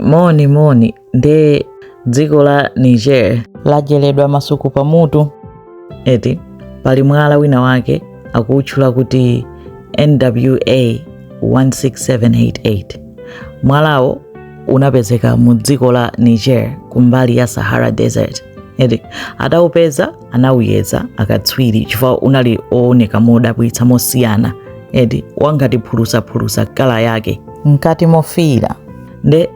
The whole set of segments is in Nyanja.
moni ndi dziko la Niger lajeledwa masuku pamutu eti pali mwala wina wake akutchula kuti NWA 16788. Mwalawo unapezeka mu dziko la Niger kumbali ya Sahara Desert. Eti atawupeza anawuyeza akatswiri chifukwa unali ooneka modabwitsa mosiyana. Eti wangati phulusa kala yake mkati mofira. Nde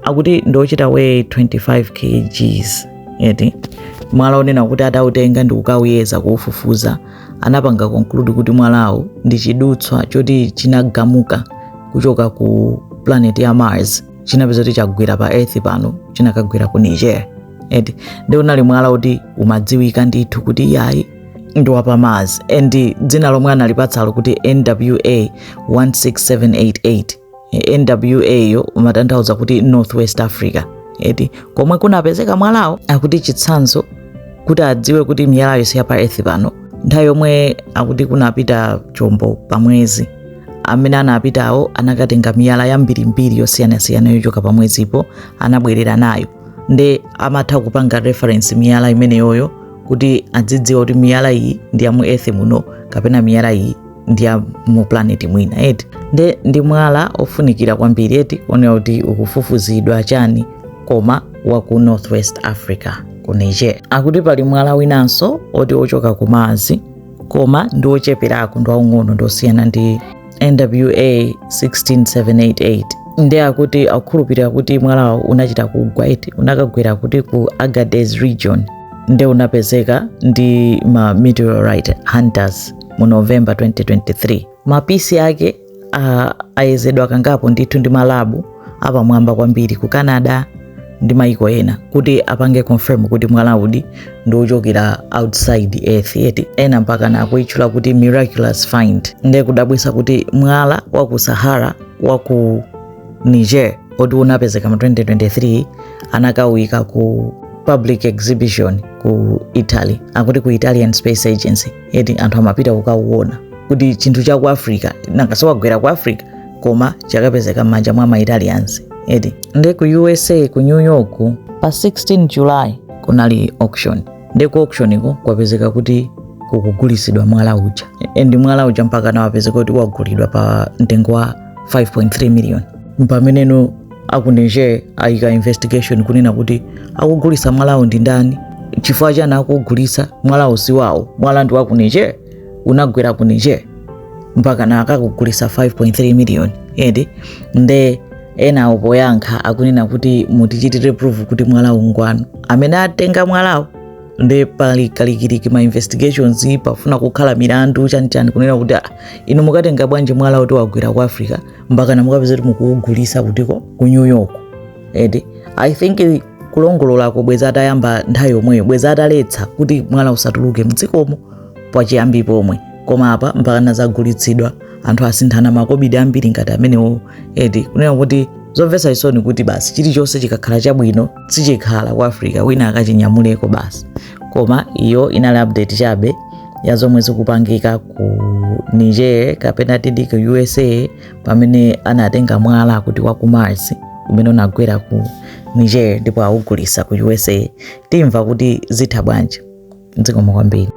akuti ndochita we 25 kgs. Eti mwala unena kuti atawutenga ndi kukawuyeza kuufufuza anapanga conclude kuti mwalawo ndi chidutswa choti chinagamuka kuchoka ku planet ya Mars chinapeza kuti chagwira pa Earth pano chinakagwira ku Niger. Eti ndi unali mwala kuti umadziwika ndithu kuti yayi ndi wa pa Mars and dzina lomwe analipatsa kuti NWA 16788. NWA yo umatanthauza kuti Northwest Africa. Eti komwe kunapezeka mwalawo akuti chitsanzo kuti adziwe kuti miyala yonse ya pa Earth pano nthawi yomwe akuti kunapita chombo pa mwezi amene anapitawo anakatenga miyala yambirimbiri yosiyanasiyana yochoka pa mwezipo anabwerera nayo. Nde amatha kupanga reference miyala imene yoyo kuti adzidziwa kuti miyala iyi ndi ya mu Earth muno kapena miyala iyi ndi ya mu planet mwina. Eti nde ndi mwala ofunikira kwambiri eti onera kuti ukufufuzidwa chani koma wa ku Northwest Africa ku Niger. Akuti pali mwala winanso oti ochoka ku Mars koma ndi ocheperako ndi waung'ono ndosiyana ndi NWA 16788. Nde akuti akukhulupirira kuti mwalawo unachita kugwa eti unakagwera kuti ku Agadez region nde unapezeka ndi ma meteorite hunters mu November 2023. Mapisi ake ayezedwa kangapo ndithu ndi malabu apamwamba kwambiri ku Canada ndi maiko ena kuti apange confirm kuti mwalawu ndi ochokera outside Earth. Eti ena mpaka nakuitchula kuti miraculous find. Nde kudabwisa kuti mwala wa ku Sahara wa ku Niger oti unapezeka mu 2023 anakawika ku public exhibition ku Italy. Akuti ku Italian Space Agency. Eti anthu amapita kukauona kuti chinthu cha ku Africa nakasowagwera ku Africa koma chakapezeka m'manja mwa ma-Italians. Eti nde ku USA ku New York pa 16 July kunali auction. Nde ku auction iko kwapezeka kuti kukugulisidwa mwala uja. Ndi mwala uja mpaka nawapezeka kuti wagulidwa pa mtengo wa 5.3 million. Mpameneno aku Niger ayika investigation kunena kuti akugulisa mwalawo ndi ndani, chifukwa chani akugulisa mwalawo si wawo, mwala ndi wa ku Niger unagwera ku Niger mpaka na akakugulisa 5.3 million. Edi nde ena opoyankha akunena kuti mutichitire proof kuti mwalawo ngwanu amene atenga mwalawo. Nde pali kalikiliki ma investigations pafuna kukhala milandu chani kunena kuti inu mukatenga bwanji mwalawo kuti wagwera ku Africa mpaka na mukapeza kuti mukugulisa kutiko ku New York. Edi I think kulongolola bweza atayamba nthawi yomweyo, bweza ataletsa kuti mwala usatuluke mdzikomo pachiyambi pomwe, koma apa mpaka nazagulitsidwa anthu asinthana makobidi ambiri ngati amenewo. Edi kunena kuti zomvetsa isoni kuti basi chilichonse chikakhala chabwino sichikhala ku Africa wina akachinyamuleko basi. Koma iyo inali update chabe ya zomwe zikupangika ku Niger kapena tidi ku USA pamene anatenga mwala kuti wa ku Mars umene unagwera ku Niger ndipo awugulisa ku USA. Timva kuti zitha bwanji. Nzikomo kwambiri.